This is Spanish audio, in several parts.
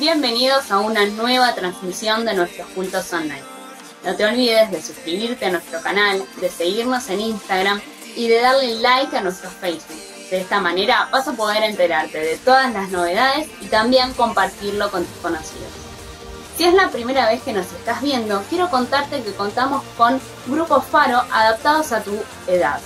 bienvenidos a una nueva transmisión de nuestros cultos online. No te olvides de suscribirte a nuestro canal, de seguirnos en Instagram y de darle like a nuestro Facebook. De esta manera vas a poder enterarte de todas las novedades y también compartirlo con tus conocidos. Si es la primera vez que nos estás viendo, quiero contarte que contamos con grupos Faro adaptados a tu edad.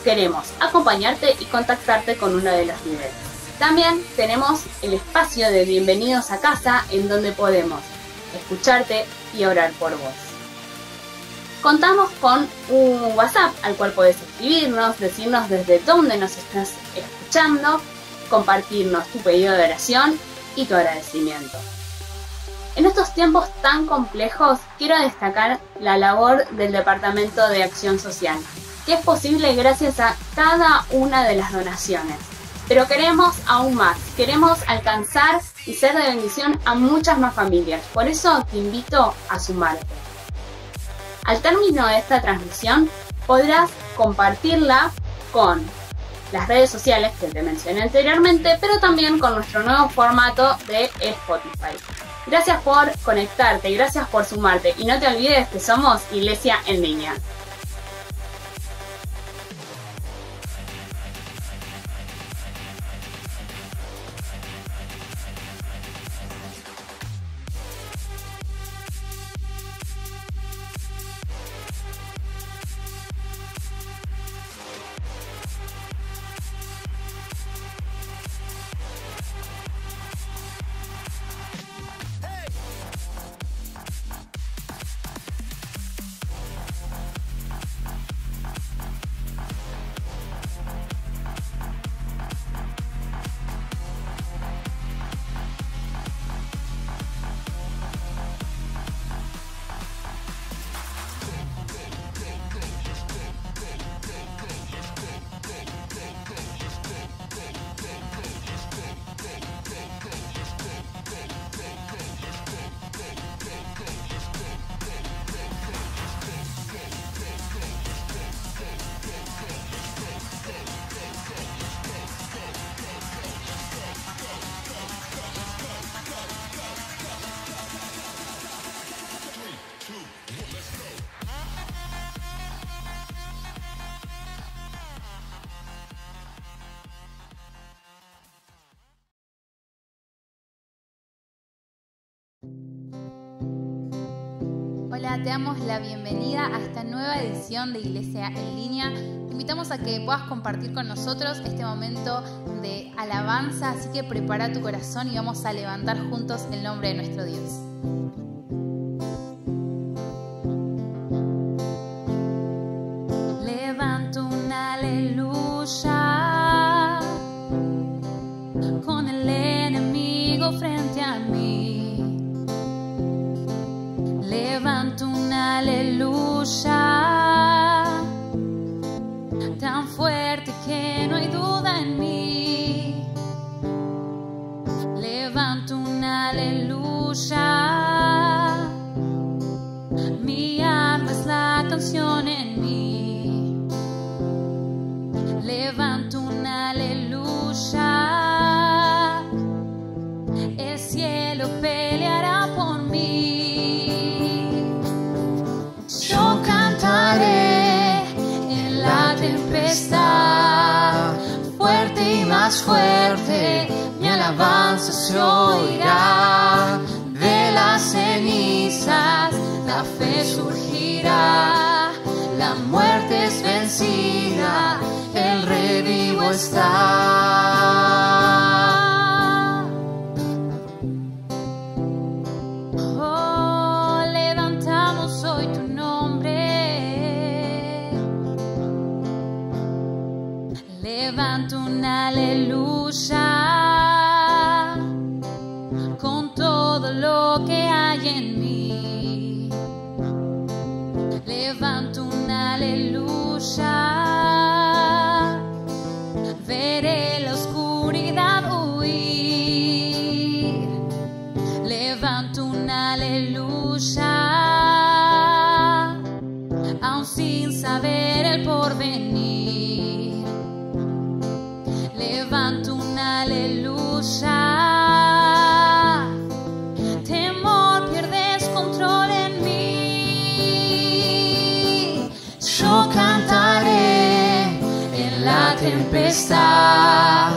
Queremos acompañarte y contactarte con uno de los niveles. También tenemos el espacio de Bienvenidos a Casa, en donde podemos escucharte y orar por vos. Contamos con un WhatsApp al cual podés escribirnos, decirnos desde dónde nos estás escuchando, compartirnos tu pedido de oración y tu agradecimiento. En estos tiempos tan complejos, quiero destacar la labor del Departamento de Acción Social, que es posible gracias a cada una de las donaciones. Pero queremos aún más, queremos alcanzar y ser de bendición a muchas más familias. Por eso te invito a sumarte. Al término de esta transmisión, podrás compartirla con las redes sociales que te mencioné anteriormente, pero también con nuestro nuevo formato de Spotify. Gracias por conectarte, gracias por sumarte y no te olvides que somos Iglesia en Línea. Hola, te damos la bienvenida a esta nueva edición de Iglesia en Línea. Te invitamos a que puedas compartir con nosotros este momento de alabanza, así que prepara tu corazón y vamos a levantar juntos el nombre de nuestro Dios. Levanto un aleluya con el enemigo frente a mí. Levanto un aleluya tan fuerte que no hay duda en mí. Levanto un aleluya, mi arma es la canción en mí. Levanto un aleluya, el cielo peleará por mí. Yo cantaré en la tempestad, fuerte y más fuerte, mi alabanza se oirá. De las cenizas la fe surgirá, la muerte es vencida, el revivo está. Levanto un aleluya con todo lo que hay en mí. Levanto un aleluya, veré la oscuridad huir. Levanto un aleluya, aún sin saber el porvenir. Levanto un aleluya, tempestad,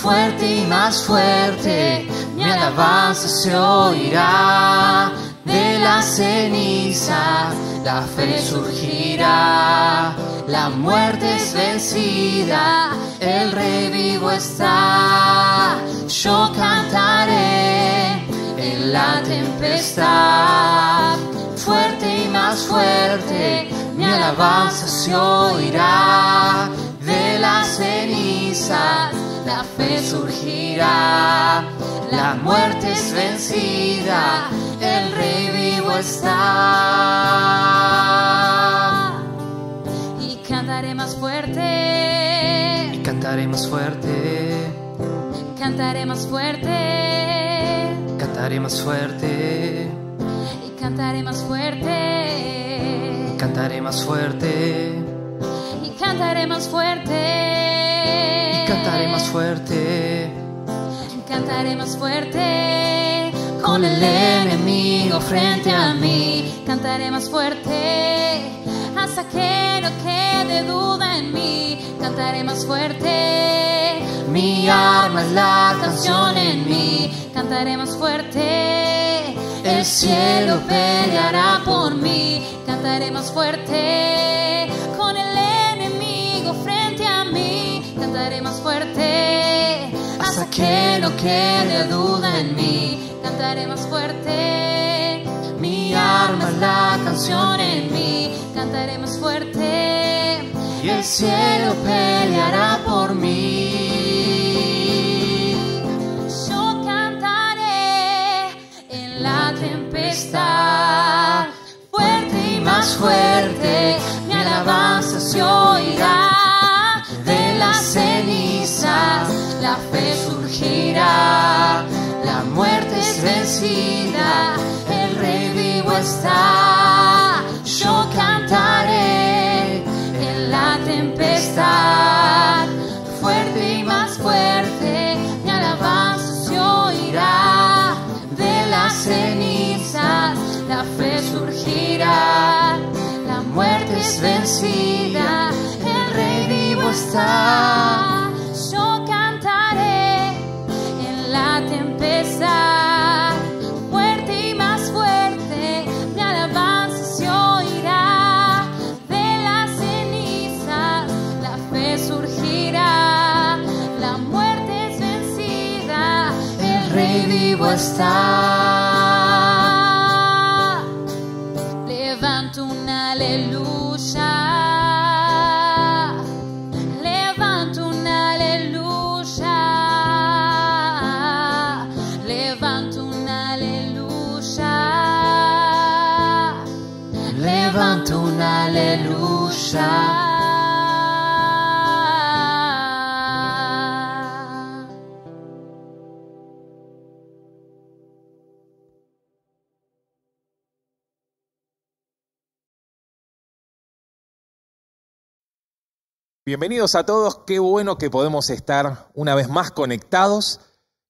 fuerte y más fuerte, mi alabanza se oirá. De las cenizas la fe surgirá, la muerte es vencida, el Rey vivo está. Yo cantaré en la tempestad, fuerte y más fuerte, mi alabanza se oirá. De las cenizas la fe surgirá, la muerte es vencida, el Rey vivo está. Y cantaré más fuerte, Y cantaré más fuerte, cantaré más fuerte, cantaré más fuerte, y cantaré más fuerte, cantaré más fuerte, y cantaré más fuerte, cantaré más fuerte. cantaré más fuerte, con el enemigo frente a mí. Cantaré más fuerte, hasta que no quede duda en mí. Cantaré más fuerte, Mi arma es la canción en mí. Cantaré más fuerte, el cielo peleará por mí. Cantaré más fuerte, con el enemigo frente a mí. Cantaré más fuerte, hasta que no quede duda en mí. Cantaré más fuerte, Mi arma es la canción en mí. Cantaré más fuerte, y el cielo peleará por mí. yo cantaré en la tempestad, fuerte y más fuerte, mi alabanza se oirá. De las cenizas la fe surgirá, la muerte es vencida, el Rey vivo está. Yo cantaré en la tempestad, fuerte y más fuerte, mi alabanza se oirá. De las cenizas la fe surgirá, la muerte es vencida, el Rey vivo está. Yo cantaré en la tempestad, fuerte y más fuerte, mi alabanza se oirá. De las cenizas la fe surgirá, la muerte es vencida, el Rey vivo está. Levanto un aleluya, levanto un aleluya, levanto un aleluya, Levanto un aleluya. Bienvenidos a todos, qué bueno que podemos estar una vez más conectados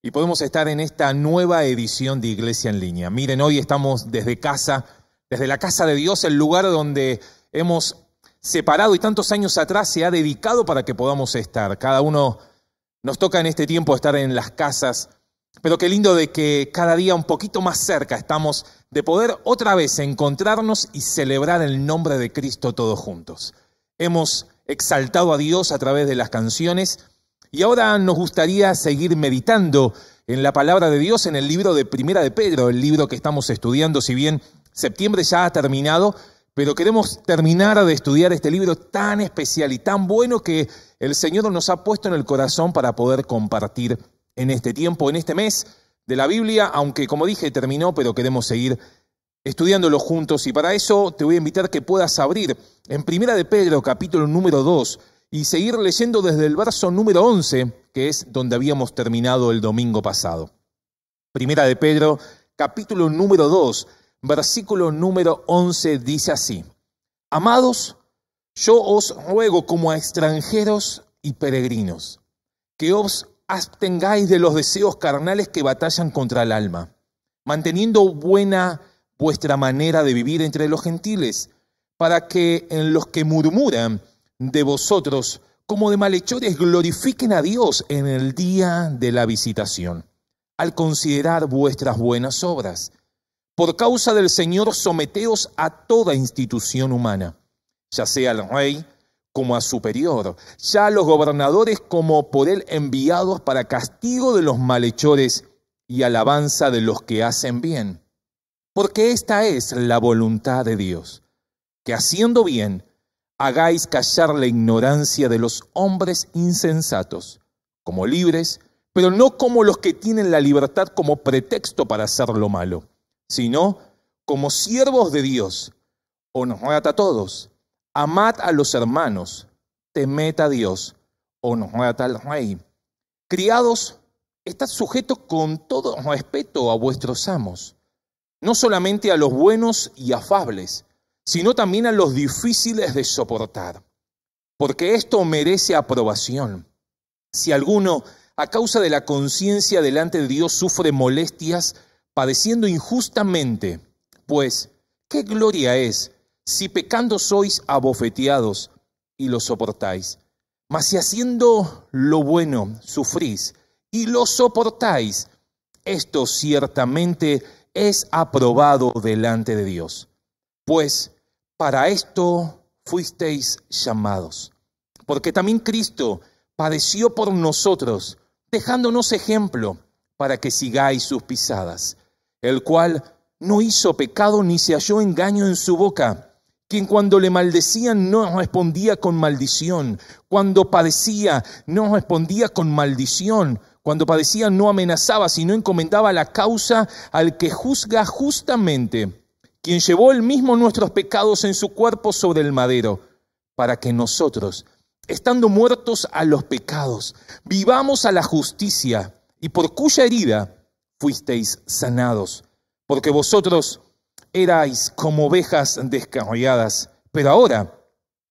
y podemos estar en esta nueva edición de Iglesia en Línea. Miren, hoy estamos desde casa, desde la casa de Dios, el lugar donde hemos separado y tantos años atrás se ha dedicado para que podamos estar. Cada uno nos toca en este tiempo estar en las casas, pero qué lindo de que cada día un poquito más cerca estamos de poder otra vez encontrarnos y celebrar el nombre de Cristo todos juntos. Hemos exaltado a Dios a través de las canciones y ahora nos gustaría seguir meditando en la palabra de Dios en el libro de Primera de Pedro, el libro que estamos estudiando. Si bien septiembre ya ha terminado, pero queremos terminar de estudiar este libro tan especial y tan bueno que el Señor nos ha puesto en el corazón para poder compartir en este tiempo, en este mes de la Biblia, aunque como dije terminó, pero queremos seguir estudiándolo juntos, y para eso te voy a invitar que puedas abrir en Primera de Pedro, capítulo número 2, y seguir leyendo desde el verso número 11, que es donde habíamos terminado el domingo pasado. Primera de Pedro, capítulo número 2, versículo número 11, dice así: Amados, yo os ruego como a extranjeros y peregrinos, que os abstengáis de los deseos carnales que batallan contra el alma, manteniendo buena vuestra manera de vivir entre los gentiles, para que en los que murmuran de vosotros como de malhechores, glorifiquen a Dios en el día de la visitación, al considerar vuestras buenas obras. Por causa del Señor, someteos a toda institución humana, ya sea al rey como a superior, ya a los gobernadores como por él enviados para castigo de los malhechores y alabanza de los que hacen bien. Porque esta es la voluntad de Dios, que haciendo bien, hagáis callar la ignorancia de los hombres insensatos, como libres, pero no como los que tienen la libertad como pretexto para hacer lo malo, sino como siervos de Dios. Honrad a todos, amad a los hermanos, temed a Dios, honrad al rey. Criados, estad sujetos con todo respeto a vuestros amos, no solamente a los buenos y afables, sino también a los difíciles de soportar, porque esto merece aprobación. Si alguno, a causa de la conciencia delante de Dios, sufre molestias, padeciendo injustamente, pues, ¿qué gloria es si pecando sois abofeteados y lo soportáis? Mas si haciendo lo bueno sufrís y lo soportáis, esto ciertamente es aprobado delante de Dios. Pues para esto fuisteis llamados, porque también Cristo padeció por nosotros, dejándonos ejemplo para que sigáis sus pisadas, el cual no hizo pecado ni se halló engaño en su boca, quien cuando le maldecían no respondía con maldición, cuando padecía no respondía con maldición, cuando padecía no amenazaba, sino encomendaba la causa al que juzga justamente, quien llevó él mismo nuestros pecados en su cuerpo sobre el madero, para que nosotros, estando muertos a los pecados, vivamos a la justicia, y por cuya herida fuisteis sanados, porque vosotros erais como ovejas descarriadas, pero ahora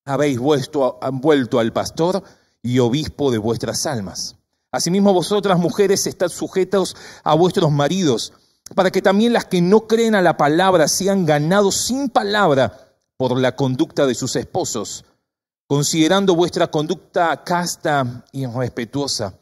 habéis vuelto al pastor y obispo de vuestras almas. Asimismo vosotras, mujeres, estad sujetas a vuestros maridos, para que también las que no creen a la palabra sean ganados sin palabra por la conducta de sus esposos, considerando vuestra conducta casta y respetuosa.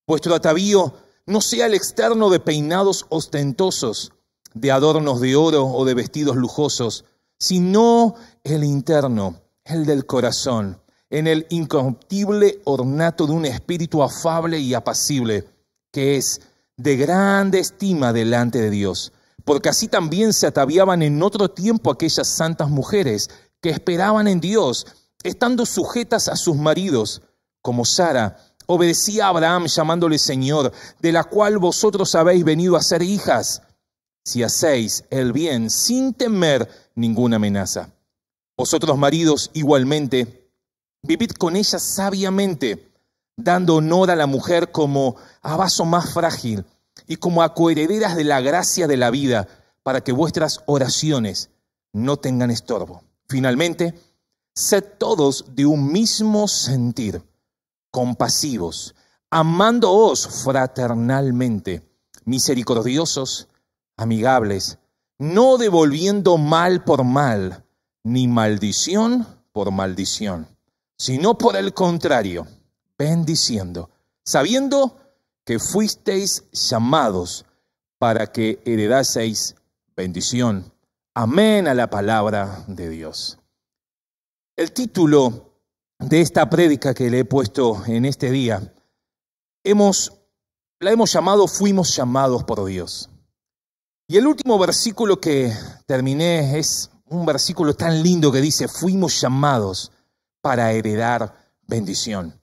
Vuestro atavío no sea el externo de peinados ostentosos, de adornos de oro o de vestidos lujosos, sino el interno, el del corazón, en el incorruptible ornato de un espíritu afable y apacible, que es de grande estima delante de Dios, porque así también se ataviaban en otro tiempo aquellas santas mujeres que esperaban en Dios, estando sujetas a sus maridos, como Sara obedecía a Abraham llamándole Señor, de la cual vosotros habéis venido a ser hijas, si hacéis el bien sin temer ninguna amenaza. Vosotros, maridos, igualmente, vivid con ella sabiamente, dando honor a la mujer como a vaso más frágil y como a coherederas de la gracia de la vida, para que vuestras oraciones no tengan estorbo. Finalmente, sed todos de un mismo sentir, compasivos, amándoos fraternalmente, misericordiosos, amigables, no devolviendo mal por mal, ni maldición por maldición, sino por el contrario, bendiciendo, sabiendo que fuisteis llamados para que heredaseis bendición. Amén a la palabra de Dios. El título de esta prédica que le he puesto en este día, la hemos llamado Fuimos llamados por Dios. Y el último versículo que terminé es un versículo tan lindo que dice, fuimos llamados para heredar bendición.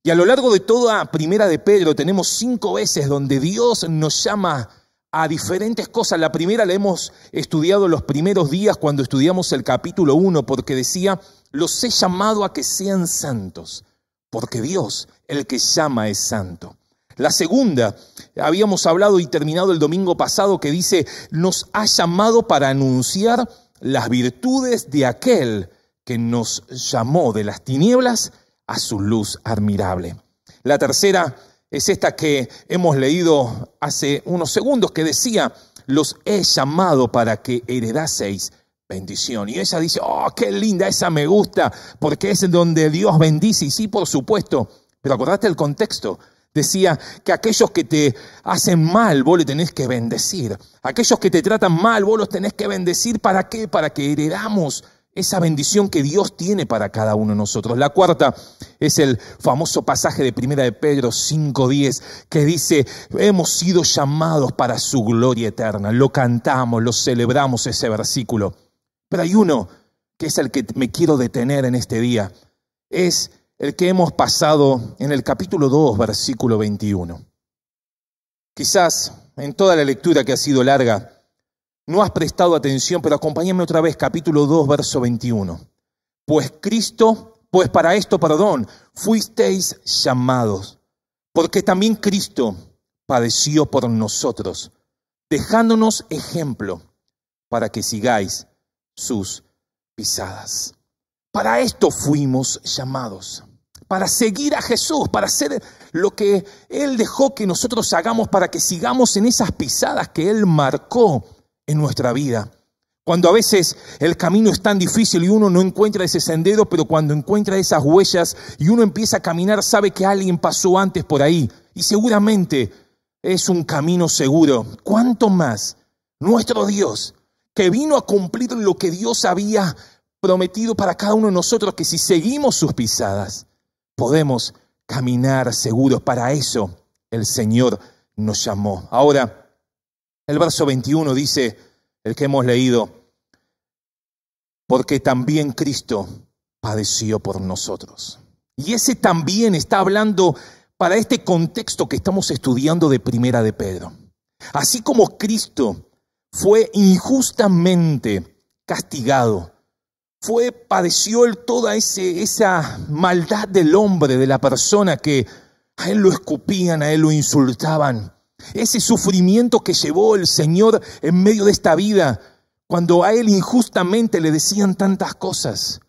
Y a lo largo de toda Primera de Pedro tenemos 5 veces donde Dios nos llama a diferentes cosas. La primera la hemos estudiado los primeros días cuando estudiamos el capítulo 1, porque decía, los he llamado a que sean santos, porque Dios, el que llama, es santo. La segunda, habíamos hablado y terminado el domingo pasado, que dice, nos ha llamado para anunciar las virtudes de aquel que nos llamó de las tinieblas a su luz admirable. La tercera es esta que hemos leído hace unos segundos, que decía, los he llamado para que heredaseis bendición. Y ella dice, oh, qué linda, esa me gusta, porque es donde Dios bendice. Y sí, por supuesto, pero acordate el contexto. Decía que aquellos que te hacen mal, vos le tenés que bendecir. Aquellos que te tratan mal, vos los tenés que bendecir. ¿Para qué? Para que heredamos esa bendición que Dios tiene para cada uno de nosotros. La cuarta es el famoso pasaje de 1 de Pedro 5:10, que dice, hemos sido llamados para su gloria eterna. Lo cantamos, lo celebramos ese versículo. Pero hay uno que es el que me quiero detener en este día. Es el que hemos pasado en el capítulo 2, versículo 21. Quizás en toda la lectura que ha sido larga, no has prestado atención, pero acompáñame otra vez, capítulo 2, verso 21. Pues para esto, fuisteis llamados, porque también Cristo padeció por nosotros, dejándonos ejemplo para que sigáis sus pisadas. Para esto fuimos llamados, para seguir a Jesús, para hacer lo que Él dejó que nosotros hagamos, para que sigamos en esas pisadas que Él marcó en nuestra vida. Cuando a veces el camino es tan difícil y uno no encuentra ese sendero, pero cuando encuentra esas huellas y uno empieza a caminar, sabe que alguien pasó antes por ahí y seguramente es un camino seguro. ¿Cuánto más nuestro Dios, que vino a cumplir lo que Dios había prometido para cada uno de nosotros, que si seguimos sus pisadas, podemos caminar seguros? Para eso el Señor nos llamó. Ahora, el verso 21 dice, el que hemos leído, porque también Cristo padeció por nosotros. Y ese también está hablando para este contexto que estamos estudiando de 1 de Pedro. Así como Cristo fue injustamente castigado, padeció toda esa maldad del hombre, de la persona que a él lo escupían, a él lo insultaban. Ese sufrimiento que llevó el Señor en medio de esta vida, cuando a él injustamente le decían tantas cosas.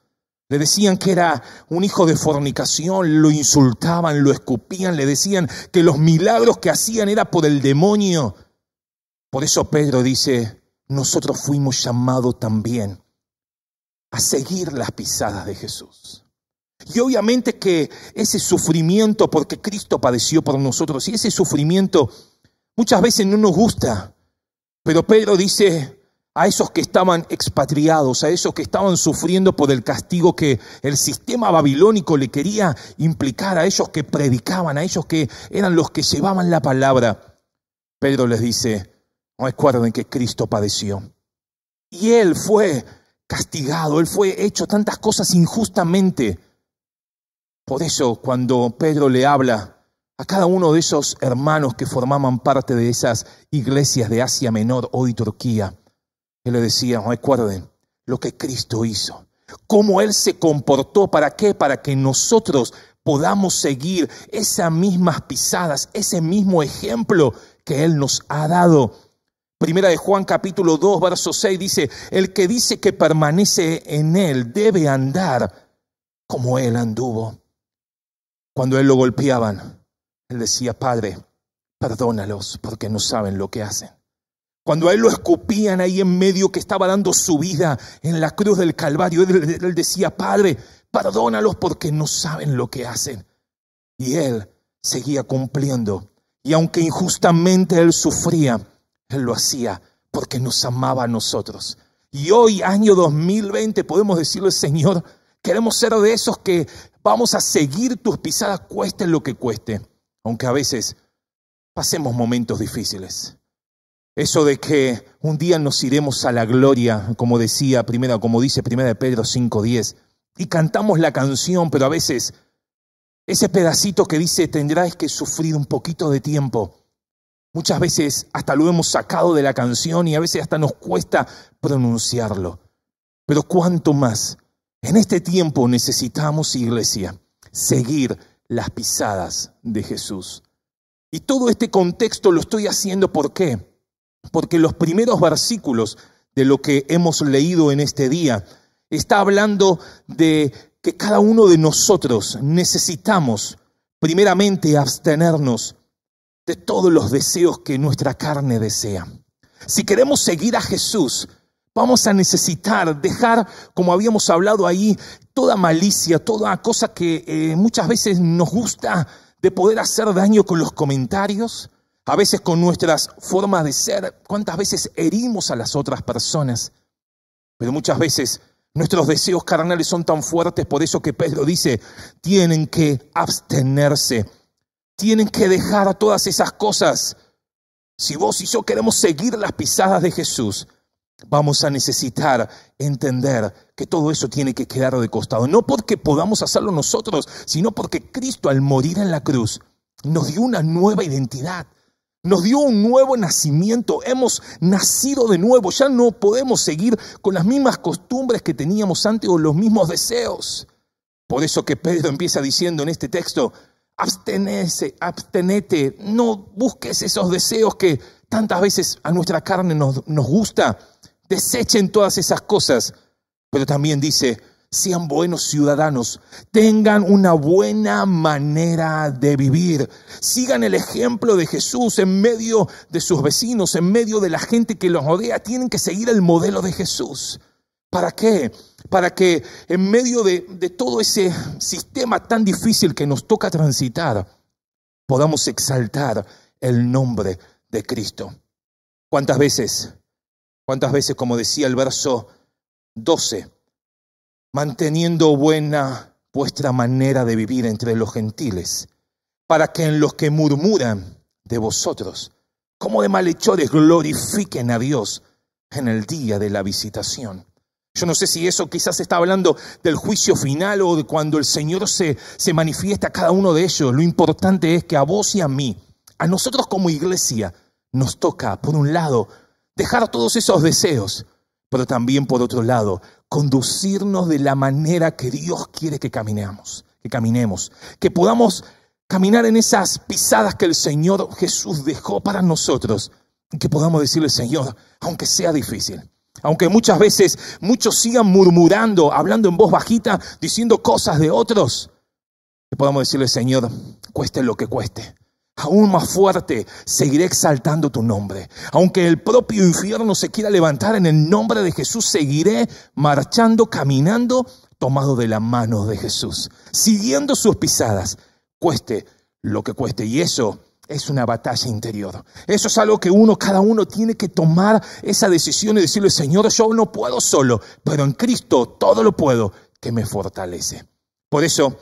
Le decían que era un hijo de fornicación, lo insultaban, lo escupían, le decían que los milagros que hacían era por el demonio. Por eso Pedro dice, nosotros fuimos llamados también a seguir las pisadas de Jesús. Y obviamente que ese sufrimiento, porque Cristo padeció por nosotros, y ese sufrimiento muchas veces no nos gusta, pero Pedro dice a esos que estaban expatriados, a esos que estaban sufriendo por el castigo que el sistema babilónico le quería implicar, a ellos que predicaban, a ellos que eran los que llevaban la palabra, Pedro les dice, recuerden que Cristo padeció. Y Él fue castigado, Él fue hecho tantas cosas injustamente. Por eso cuando Pedro le habla a cada uno de esos hermanos que formaban parte de esas iglesias de Asia Menor, hoy Turquía, él le decía, recuerden lo que Cristo hizo, cómo Él se comportó, ¿para qué? Para que nosotros podamos seguir esas mismas pisadas, ese mismo ejemplo que Él nos ha dado. Primera de Juan capítulo 2, verso 6 dice, el que dice que permanece en Él debe andar como Él anduvo. Cuando Él lo golpeaban, Él decía, Padre, perdónalos porque no saben lo que hacen. Cuando a Él lo escupían ahí en medio, que estaba dando su vida en la cruz del Calvario, Él decía, Padre, perdónalos porque no saben lo que hacen. Y Él seguía cumpliendo. Y aunque injustamente Él sufría, Él lo hacía porque nos amaba a nosotros. Y hoy, año 2020, podemos decirle, Señor, queremos ser de esos que vamos a seguir tus pisadas, cueste lo que cueste. Aunque a veces pasemos momentos difíciles. Eso de que un día nos iremos a la gloria, como dice 1 de Pedro 5:10, y cantamos la canción, pero a veces ese pedacito que dice tendrás que sufrir un poquito de tiempo, muchas veces hasta lo hemos sacado de la canción y a veces hasta nos cuesta pronunciarlo. Pero cuánto más en este tiempo necesitamos, iglesia, seguir las pisadas de Jesús. Y todo este contexto lo estoy haciendo, ¿por qué? Porque los primeros versículos de lo que hemos leído en este día está hablando de que cada uno de nosotros necesitamos primeramente abstenernos de todos los deseos que nuestra carne desea. Si queremos seguir a Jesús, Vamos a necesitar dejar, como habíamos hablado ahí, toda malicia, toda cosa que muchas veces nos gusta de poder hacer daño con los comentarios, a veces con nuestras formas de ser. Cuántas veces herimos a las otras personas, pero muchas veces nuestros deseos carnales son tan fuertes, por eso que Pedro dice, tienen que abstenerse, tienen que dejar todas esas cosas. Si vos y yo queremos seguir las pisadas de Jesús, vamos a necesitar entender que todo eso tiene que quedar de costado. No porque podamos hacerlo nosotros, sino porque Cristo al morir en la cruz nos dio una nueva identidad. Nos dio un nuevo nacimiento, hemos nacido de nuevo, ya no podemos seguir con las mismas costumbres que teníamos antes o los mismos deseos. Por eso que Pedro empieza diciendo en este texto, abstenete, no busques esos deseos que tantas veces a nuestra carne nos gusta, desechen todas esas cosas, pero también dice, sean buenos ciudadanos, tengan una buena manera de vivir, sigan el ejemplo de Jesús en medio de sus vecinos, en medio de la gente que los rodea, tienen que seguir el modelo de Jesús. ¿Para qué? Para que en medio de todo ese sistema tan difícil que nos toca transitar, podamos exaltar el nombre de Cristo. ¿Cuántas veces, como decía el verso 12, manteniendo buena vuestra manera de vivir entre los gentiles, para que en los que murmuran de vosotros, como de malhechores, glorifiquen a Dios en el día de la visitación? Yo no sé si eso quizás está hablando del juicio final o de cuando el Señor se manifiesta a cada uno de ellos. Lo importante es que a vos y a mí, a nosotros como iglesia, nos toca, por un lado, dejar todos esos deseos, pero también, por otro lado, conducirnos de la manera que Dios quiere que caminemos, que podamos caminar en esas pisadas que el Señor Jesús dejó para nosotros, y que podamos decirle, Señor, aunque sea difícil, aunque muchas veces muchos sigan murmurando, hablando en voz bajita, diciendo cosas de otros, que podamos decirle, Señor, cueste lo que cueste, aún más fuerte, seguiré exaltando tu nombre. Aunque el propio infierno se quiera levantar, en el nombre de Jesús seguiré marchando, caminando, tomado de la mano de Jesús, siguiendo sus pisadas, cueste lo que cueste. Y eso es una batalla interior. Eso es algo que cada uno tiene que tomar esa decisión y decirle, Señor, yo no puedo solo, pero en Cristo todo lo puedo, que me fortalece. Por eso,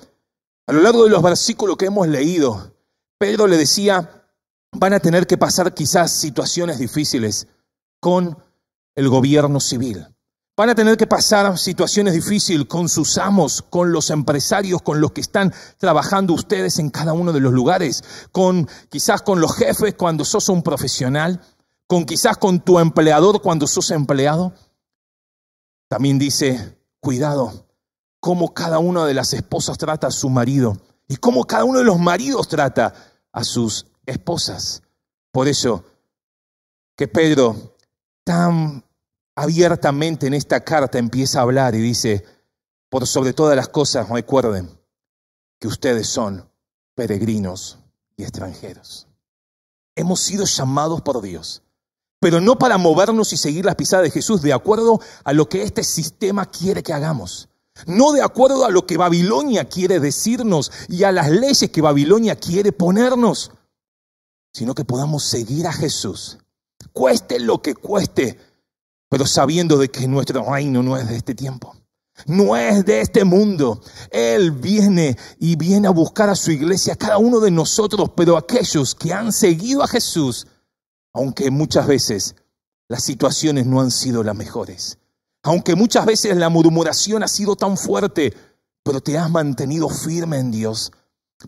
a lo largo de los versículos que hemos leído, Pedro le decía, van a tener que pasar quizás situaciones difíciles con el gobierno civil. Van a tener que pasar situaciones difíciles con sus amos, con los empresarios, con los que están trabajando ustedes en cada uno de los lugares, quizás con los jefes cuando sos un profesional, quizás con tu empleador cuando sos empleado. También dice, cuidado, cómo cada una de las esposas trata a su marido y cómo cada uno de los maridos trata a sus esposas. Por eso que Pedro tan abiertamente en esta carta empieza a hablar y dice, por sobre todas las cosas recuerden que ustedes son peregrinos y extranjeros. Hemos sido llamados por Dios, pero no para movernos y seguir las pisadas de Jesús de acuerdo a lo que este sistema quiere que hagamos. No de acuerdo a lo que Babilonia quiere decirnos y a las leyes que Babilonia quiere ponernos, sino que podamos seguir a Jesús, cueste lo que cueste, pero sabiendo de que nuestro reino no es de este tiempo, no es de este mundo. Él viene a buscar a su iglesia, cada uno de nosotros, pero aquellos que han seguido a Jesús, aunque muchas veces las situaciones no han sido las mejores, aunque muchas veces la murmuración ha sido tan fuerte, pero te has mantenido firme en Dios.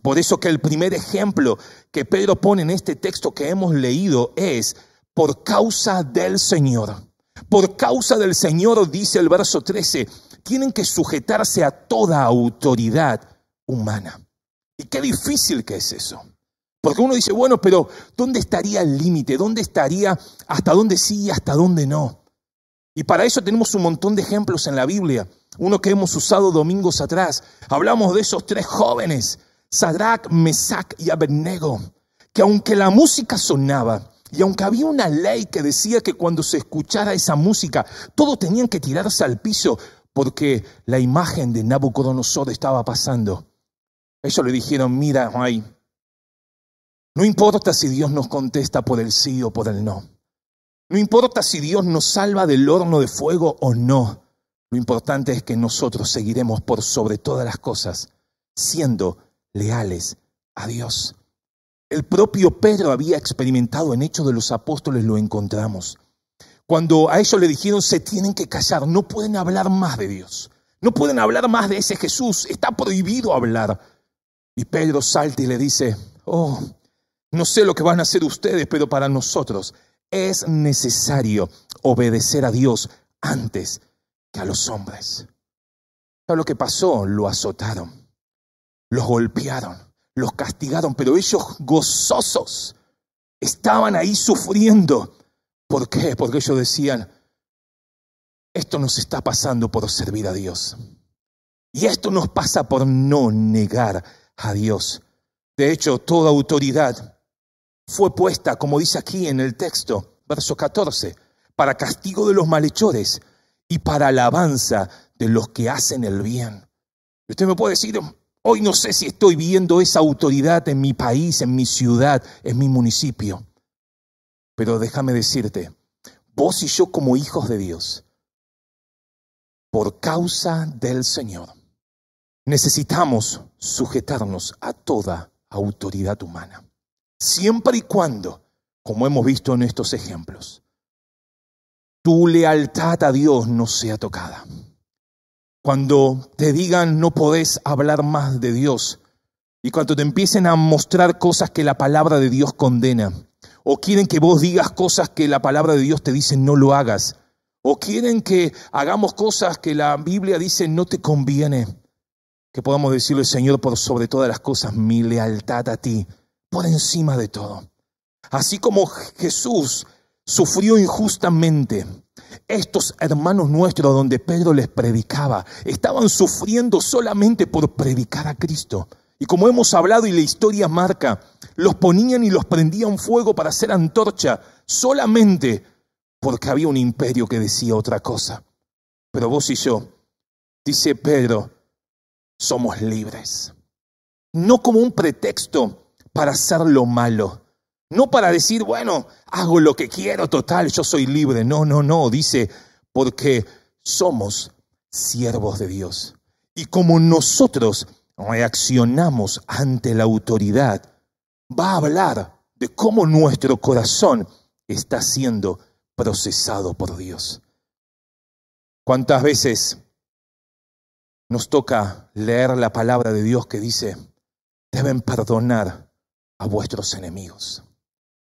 Por eso que el primer ejemplo que Pedro pone en este texto que hemos leído es por causa del Señor. Por causa del Señor, dice el verso 13, tienen que sujetarse a toda autoridad humana. Y qué difícil que es eso. Porque uno dice, bueno, pero ¿dónde estaría el límite? ¿Dónde estaría hasta dónde sí y hasta dónde no? Y para eso tenemos un montón de ejemplos en la Biblia. Uno que hemos usado domingos atrás. Hablamos de esos tres jóvenes, Sadrac, Mesac y Abednego, que aunque la música sonaba, Y aunque había una ley que decía que cuando se escuchara esa música, todos tenían que tirarse al piso porque la imagen de Nabucodonosor estaba pasando. Ellos le dijeron, mira, no importa si Dios nos contesta por el sí o por el no. No importa si Dios nos salva del horno de fuego o no. Lo importante es que nosotros seguiremos por sobre todas las cosas, siendo leales a Dios. El propio Pedro había experimentado en Hechos de los Apóstoles, lo encontramos. Cuando a ellos le dijeron, se tienen que callar, no pueden hablar más de Dios. No pueden hablar más de ese Jesús, está prohibido hablar. Y Pedro salta y le dice, no sé lo que van a hacer ustedes, pero para nosotros es necesario obedecer a Dios antes que a los hombres. ¿Sabes lo que pasó? Lo azotaron, los golpearon, los castigaron, pero ellos gozosos estaban ahí sufriendo. ¿Por qué? Porque ellos decían, esto nos está pasando por servir a Dios. Y esto nos pasa por no negar a Dios. De hecho, toda autoridad fue puesta, como dice aquí en el texto, verso 14, para castigo de los malhechores y para alabanza de los que hacen el bien. Y usted me puede decir, hoy no sé si estoy viendo esa autoridad en mi país, en mi ciudad, en mi municipio. Pero déjame decirte, vos y yo como hijos de Dios, por causa del Señor, necesitamos sujetarnos a toda autoridad humana. Siempre y cuando, como hemos visto en estos ejemplos, tu lealtad a Dios no sea tocada. Cuando te digan no podés hablar más de Dios y cuando te empiecen a mostrar cosas que la palabra de Dios condena, o quieren que vos digas cosas que la palabra de Dios te dice no lo hagas, o quieren que hagamos cosas que la Biblia dice no te conviene, que podamos decirle, Señor, por sobre todas las cosas, mi lealtad a ti, por encima de todo. Así como Jesús sufrió injustamente, estos hermanos nuestros donde Pedro les predicaba, estaban sufriendo solamente por predicar a Cristo. Y como hemos hablado y la historia marca, los ponían y los prendían fuego para hacer antorcha solamente porque había un imperio que decía otra cosa. Pero vos y yo, dice Pedro, somos libres. No como un pretexto para hacer lo malo. No para decir, bueno, hago lo que quiero, total, yo soy libre. No, dice, porque somos siervos de Dios. Y como nosotros reaccionamos ante la autoridad, va a hablar de cómo nuestro corazón está siendo procesado por Dios. ¿Cuántas veces nos toca leer la palabra de Dios que dice, deben perdonar a vuestros enemigos?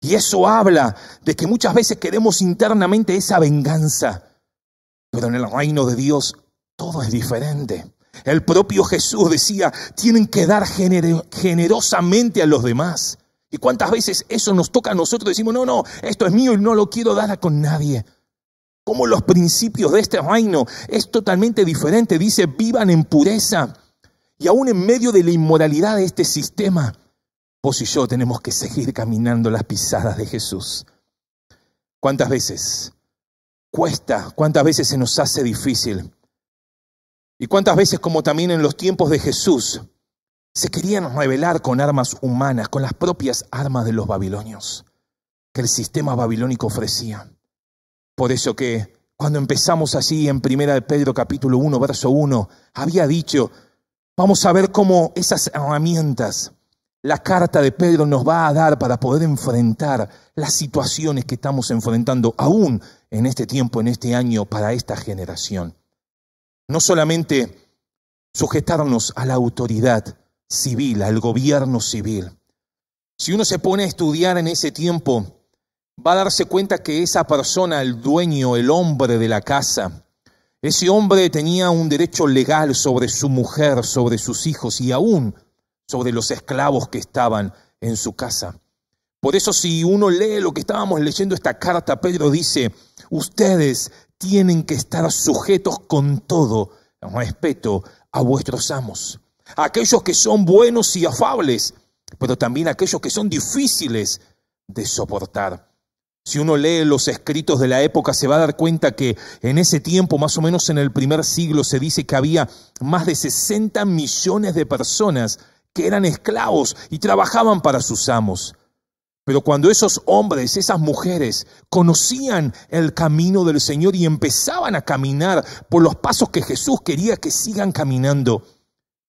Y eso habla de que muchas veces queremos internamente esa venganza, pero en el reino de Dios todo es diferente. El propio Jesús decía, tienen que dar generosamente a los demás. ¿Y cuántas veces eso nos toca a nosotros? Decimos, no, esto es mío y no lo quiero dar con nadie. Como los principios de este reino es totalmente diferente. Dice, vivan en pureza. Y aún en medio de la inmoralidad de este sistema, vos y yo tenemos que seguir caminando las pisadas de Jesús. ¿Cuántas veces cuesta? ¿Cuántas veces se nos hace difícil? Y cuántas veces, como también en los tiempos de Jesús, se querían rebelar con armas humanas, con las propias armas de los babilonios, que el sistema babilónico ofrecía. Por eso que cuando empezamos así en 1 Pedro capítulo 1, verso 1, había dicho, vamos a ver cómo esas herramientas, la carta de Pedro nos va a dar para poder enfrentar las situaciones que estamos enfrentando aún en este tiempo, en este año, para esta generación. No solamente sujetarnos a la autoridad civil, al gobierno civil. Si uno se pone a estudiar en ese tiempo, va a darse cuenta que esa persona, el dueño, el hombre de la casa, ese hombre tenía un derecho legal sobre su mujer, sobre sus hijos y aún sobre los esclavos que estaban en su casa. Por eso si uno lee lo que estábamos leyendo esta carta, Pedro dice, ustedes tienen que estar sujetos con todo respeto a vuestros amos. A aquellos que son buenos y afables, pero también a aquellos que son difíciles de soportar. Si uno lee los escritos de la época, se va a dar cuenta que en ese tiempo, más o menos en el primer siglo, se dice que había más de 60 millones de personas que eran esclavos y trabajaban para sus amos. Pero cuando esos hombres, esas mujeres, conocían el camino del Señor y empezaban a caminar por los pasos que Jesús quería que sigan caminando,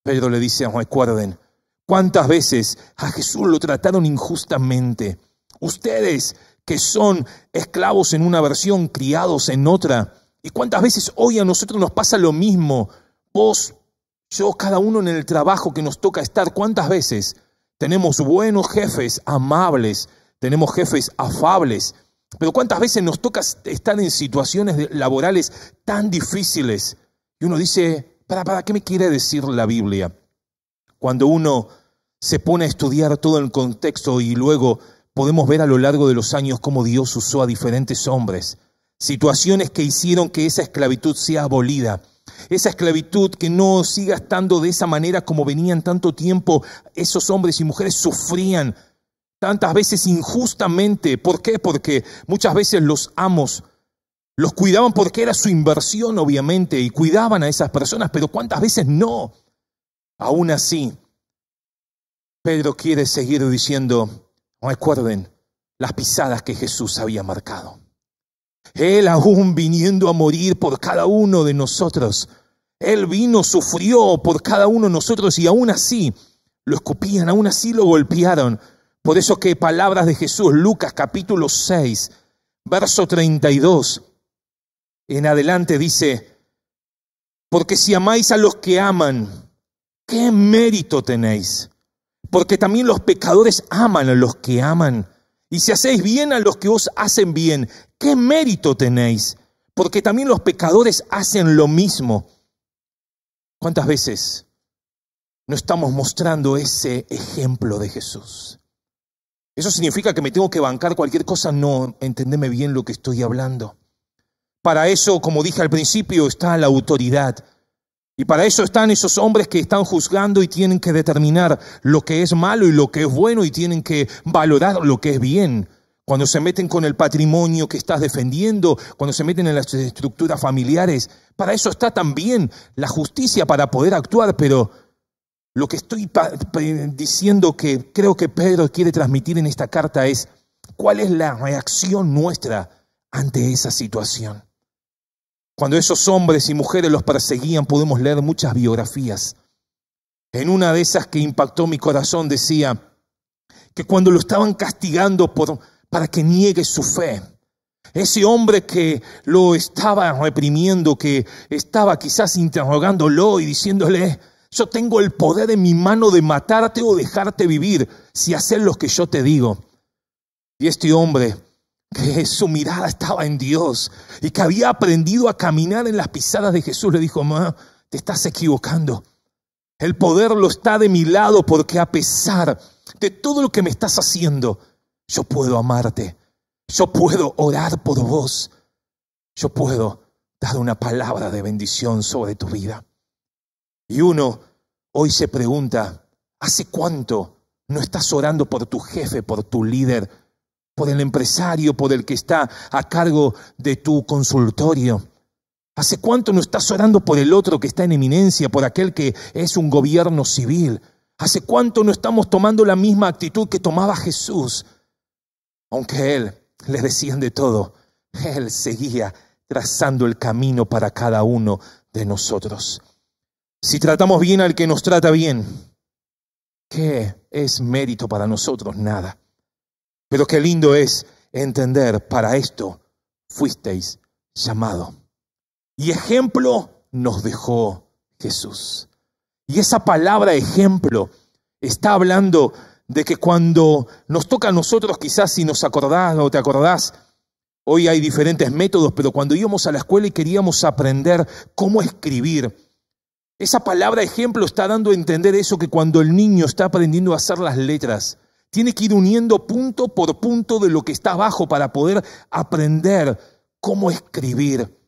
Pedro le dice: recuerden, ¿cuántas veces a Jesús lo trataron injustamente? Ustedes que son esclavos en una versión, criados en otra. ¿Y cuántas veces hoy a nosotros nos pasa lo mismo? Vos, yo, cada uno en el trabajo que nos toca estar. ¿Cuántas veces tenemos buenos jefes, amables, tenemos jefes afables? Pero ¿cuántas veces nos toca estar en situaciones laborales tan difíciles? Y uno dice: ¿para qué me quiere decir la Biblia? Cuando uno se pone a estudiar todo el contexto y luego podemos ver a lo largo de los años cómo Dios usó a diferentes hombres, situaciones que hicieron que esa esclavitud sea abolida, esa esclavitud que no siga estando de esa manera como venían tanto tiempo. Esos hombres y mujeres sufrían tantas veces injustamente. ¿Por qué? Porque muchas veces los amos los cuidaban porque era su inversión, obviamente, y cuidaban a esas personas, pero ¿cuántas veces no? Aún así, Pedro quiere seguir diciendo: recuerden las pisadas que Jesús había marcado. Él, aún viniendo a morir por cada uno de nosotros, Él vino, sufrió por cada uno de nosotros, y aún así lo escupían, aún así lo golpearon. Por eso que palabras de Jesús, Lucas capítulo 6, verso 32, en adelante dice: porque si amáis a los que aman, ¿qué mérito tenéis? Porque también los pecadores aman a los que aman. Y si hacéis bien a los que os hacen bien, ¿qué mérito tenéis? Porque también los pecadores hacen lo mismo. ¿Cuántas veces no estamos mostrando ese ejemplo de Jesús? ¿Eso significa que me tengo que bancar cualquier cosa? No, entendeme bien lo que estoy hablando. Para eso, como dije al principio, está la autoridad. Y para eso están esos hombres que están juzgando y tienen que determinar lo que es malo y lo que es bueno, y tienen que valorar lo que es bien. Cuando se meten con el patrimonio que estás defendiendo, cuando se meten en las estructuras familiares, para eso está también la justicia, para poder actuar. Pero lo que estoy diciendo, que creo que Pedro quiere transmitir en esta carta, es cuál es la reacción nuestra ante esa situación. Cuando esos hombres y mujeres los perseguían, podemos leer muchas biografías. En una de esas que impactó mi corazón decía que cuando lo estaban castigando para que niegue su fe, ese hombre que lo estaba reprimiendo, que estaba quizás interrogándolo y diciéndole: yo tengo el poder en mi mano de matarte o dejarte vivir si haces lo que yo te digo. Y este hombre, que su mirada estaba en Dios y que había aprendido a caminar en las pisadas de Jesús, le dijo: te estás equivocando. El poder lo está de mi lado, porque a pesar de todo lo que me estás haciendo, yo puedo amarte, yo puedo orar por vos, yo puedo dar una palabra de bendición sobre tu vida. Y uno hoy se pregunta: ¿hace cuánto no estás orando por tu jefe, por tu líder, por el empresario, por el que está a cargo de tu consultorio? ¿Hace cuánto no estás orando por el otro que está en eminencia, por aquel que es un gobierno civil? ¿Hace cuánto no estamos tomando la misma actitud que tomaba Jesús? Aunque Él les decían de todo, Él seguía trazando el camino para cada uno de nosotros. Si tratamos bien al que nos trata bien, ¿qué es mérito para nosotros? Nada. Pero qué lindo es entender: para esto fuisteis llamados. Y ejemplo nos dejó Jesús. Y esa palabra ejemplo está hablando de que cuando nos toca a nosotros, quizás si nos acordás o te acordás, hoy hay diferentes métodos, pero cuando íbamos a la escuela y queríamos aprender cómo escribir, esa palabra ejemplo está dando a entender eso, que cuando el niño está aprendiendo a hacer las letras, tiene que ir uniendo punto por punto de lo que está abajo para poder aprender cómo escribir.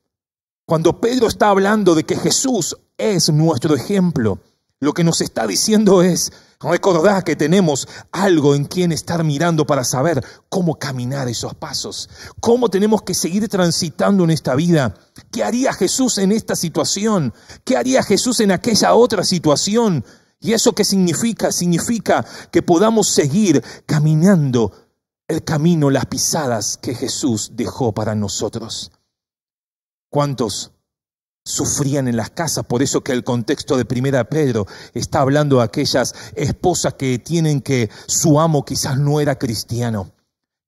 Cuando Pedro está hablando de que Jesús es nuestro ejemplo, lo que nos está diciendo es: Recordá que tenemos algo en quien estar mirando para saber cómo caminar esos pasos, cómo tenemos que seguir transitando en esta vida. ¿Qué haría Jesús en esta situación? ¿Qué haría Jesús en aquella otra situación? ¿Y eso qué significa? Significa que podamos seguir caminando el camino, las pisadas que Jesús dejó para nosotros. ¿Cuántos sufrían en las casas? Por eso que el contexto de 1 Pedro está hablando de aquellas esposas que tienen que su amo quizás no era cristiano,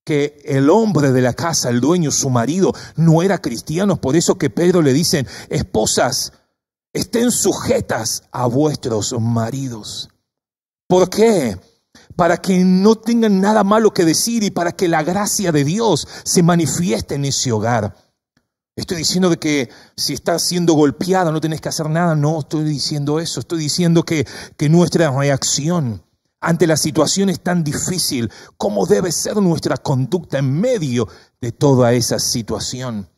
que el hombre de la casa, el dueño, su marido, no era cristiano. Por eso que Pedro le dice: esposas, estén sujetas a vuestros maridos. ¿Por qué? Para que no tengan nada malo que decir y para que la gracia de Dios se manifieste en ese hogar. Estoy diciendo de que si estás siendo golpeada no tenés que hacer nada. No estoy diciendo eso. Estoy diciendo que nuestra reacción ante la situación es tan difícil, ¿cómo debe ser nuestra conducta en medio de toda esa situación?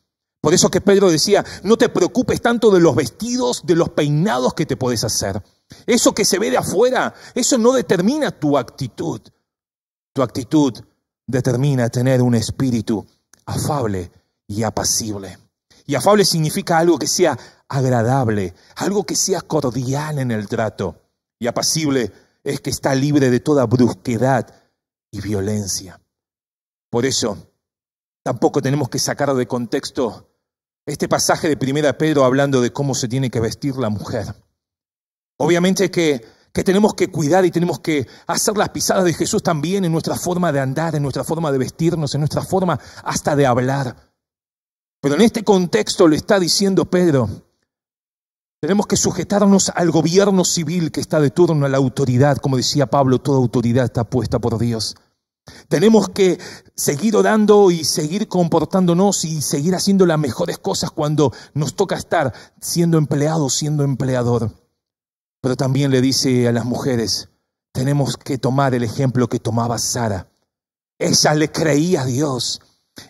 Por eso que Pedro decía: no te preocupes tanto de los vestidos, de los peinados que te podés hacer. Eso que se ve de afuera, eso no determina tu actitud. Tu actitud determina tener un espíritu afable y apacible. Y afable significa algo que sea agradable, algo que sea cordial en el trato. Y apacible es que está libre de toda brusquedad y violencia. Por eso, tampoco tenemos que sacar de contexto este pasaje de 1 Pedro hablando de cómo se tiene que vestir la mujer. Obviamente que tenemos que cuidar y tenemos que hacer las pisadas de Jesús también en nuestra forma de andar, en nuestra forma de vestirnos, en nuestra forma hasta de hablar. Pero en este contexto le está diciendo Pedro: tenemos que sujetarnos al gobierno civil que está de turno, a la autoridad. Como decía Pablo, toda autoridad está puesta por Dios. Tenemos que seguir orando y seguir comportándonos y seguir haciendo las mejores cosas cuando nos toca estar siendo empleado, siendo empleador. Pero también le dice a las mujeres: tenemos que tomar el ejemplo que tomaba Sara. Ella le creía a Dios.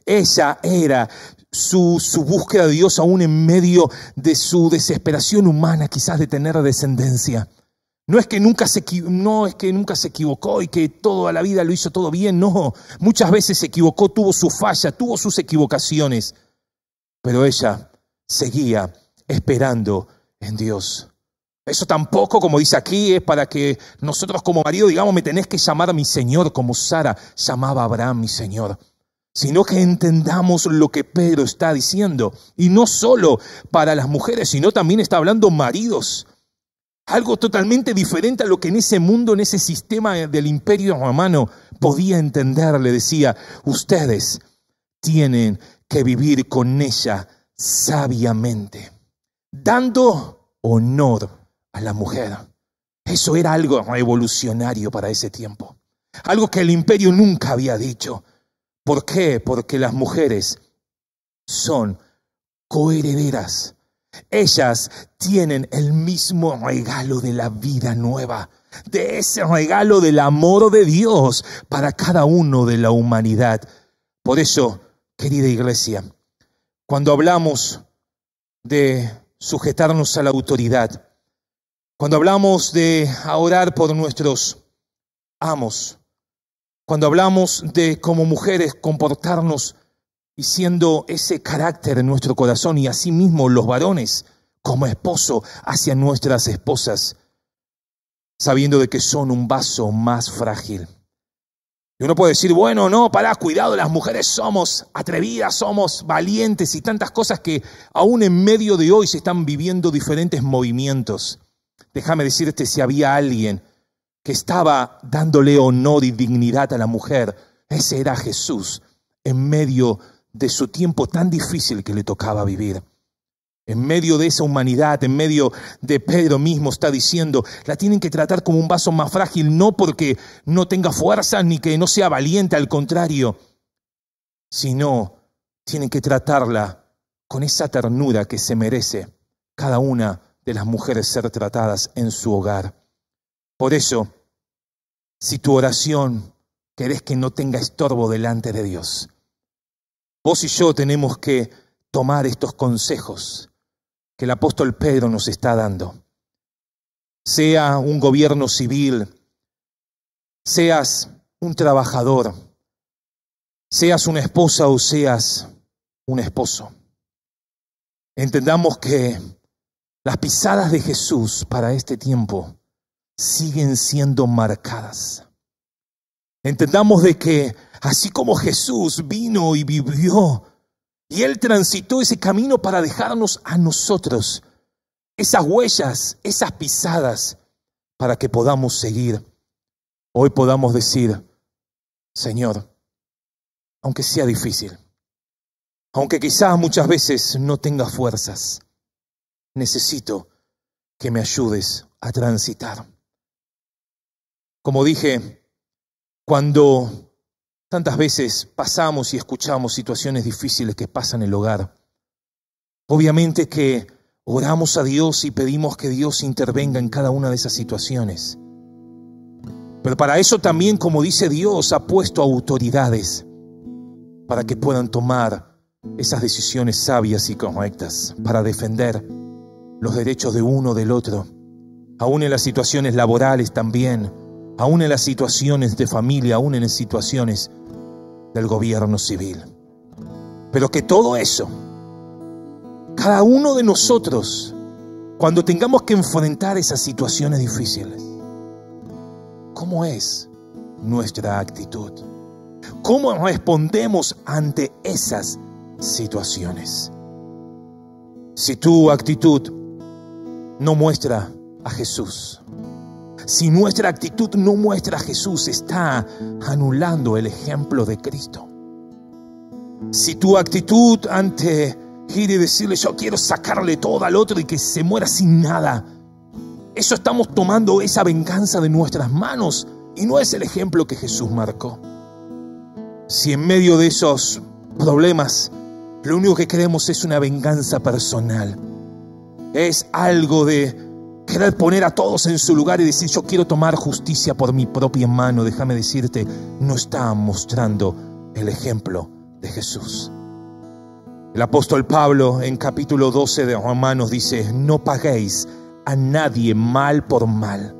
Ella era su búsqueda de Dios aún en medio de su desesperación humana, quizás de tener descendencia. No es que nunca se equivocó y que toda la vida lo hizo todo bien, no. Muchas veces se equivocó, tuvo su falla, tuvo sus equivocaciones. Pero ella seguía esperando en Dios. Eso tampoco, como dice aquí, es para que nosotros como marido digamos: me tenés que llamar mi Señor, como Sara llamaba a Abraham mi Señor. Sino que entendamos lo que Pedro está diciendo. Y no solo para las mujeres, sino también está hablando maridos. Algo totalmente diferente a lo que en ese mundo, en ese sistema del Imperio Romano podía entender. Le decía: ustedes tienen que vivir con ella sabiamente, dando honor a la mujer. Eso era algo revolucionario para ese tiempo. Algo que el imperio nunca había dicho. ¿Por qué? Porque las mujeres son coherederas. Ellas tienen el mismo regalo de la vida nueva, de ese regalo del amor de Dios para cada uno de la humanidad. Por eso, querida iglesia, cuando hablamos de sujetarnos a la autoridad, cuando hablamos de orar por nuestros amos, cuando hablamos de como mujeres comportarnos y siendo ese carácter en nuestro corazón, y asimismo los varones como esposo hacia nuestras esposas, sabiendo de que son un vaso más frágil. Y uno puede decir: bueno, no, pará, cuidado, las mujeres somos atrevidas, somos valientes y tantas cosas que aún en medio de hoy se están viviendo diferentes movimientos. Déjame decirte, si había alguien que estaba dándole honor y dignidad a la mujer, ese era Jesús, en medio de su tiempo tan difícil que le tocaba vivir. En medio de esa humanidad, en medio de Pedro mismo está diciendo: la tienen que tratar como un vaso más frágil, no porque no tenga fuerza ni que no sea valiente, al contrario, sino tienen que tratarla con esa ternura que se merece cada una de las mujeres ser tratadas en su hogar. Por eso, si tu oración querés que no tenga estorbo delante de Dios, vos y yo tenemos que tomar estos consejos que el apóstol Pedro nos está dando. Sea un gobierno civil, seas un trabajador, seas una esposa o seas un esposo, entendamos que las pisadas de Jesús para este tiempo siguen siendo marcadas. Entendamos de que así como Jesús vino y vivió, y Él transitó ese camino para dejarnos a nosotros esas huellas, esas pisadas, para que podamos seguir. Hoy podamos decir, Señor, aunque sea difícil, aunque quizás muchas veces no tenga fuerzas, necesito que me ayudes a transitar. Como dije, cuando tantas veces pasamos y escuchamos situaciones difíciles que pasan en el hogar, obviamente que oramos a Dios y pedimos que Dios intervenga en cada una de esas situaciones. Pero para eso también, como dice Dios, ha puesto autoridades para que puedan tomar esas decisiones sabias y correctas para defender los derechos de uno del otro, aún en las situaciones laborales también, aún en las situaciones de familia, aún en las situaciones del gobierno civil. Pero que todo eso, cada uno de nosotros, cuando tengamos que enfrentar esas situaciones difíciles, ¿cómo es nuestra actitud? ¿Cómo respondemos ante esas situaciones? Si tu actitud no muestra a Jesús, si nuestra actitud no muestra a Jesús, está anulando el ejemplo de Cristo. Si tu actitud ante ir y decirle yo quiero sacarle todo al otro y que se muera sin nada, eso estamos tomando esa venganza de nuestras manos y no es el ejemplo que Jesús marcó. Si en medio de esos problemas lo único que queremos es una venganza personal, es algo de querer poner a todos en su lugar y decir yo quiero tomar justicia por mi propia mano, déjame decirte, no está mostrando el ejemplo de Jesús. El apóstol Pablo en capítulo 12 de Romanos dice, no paguéis a nadie mal por mal,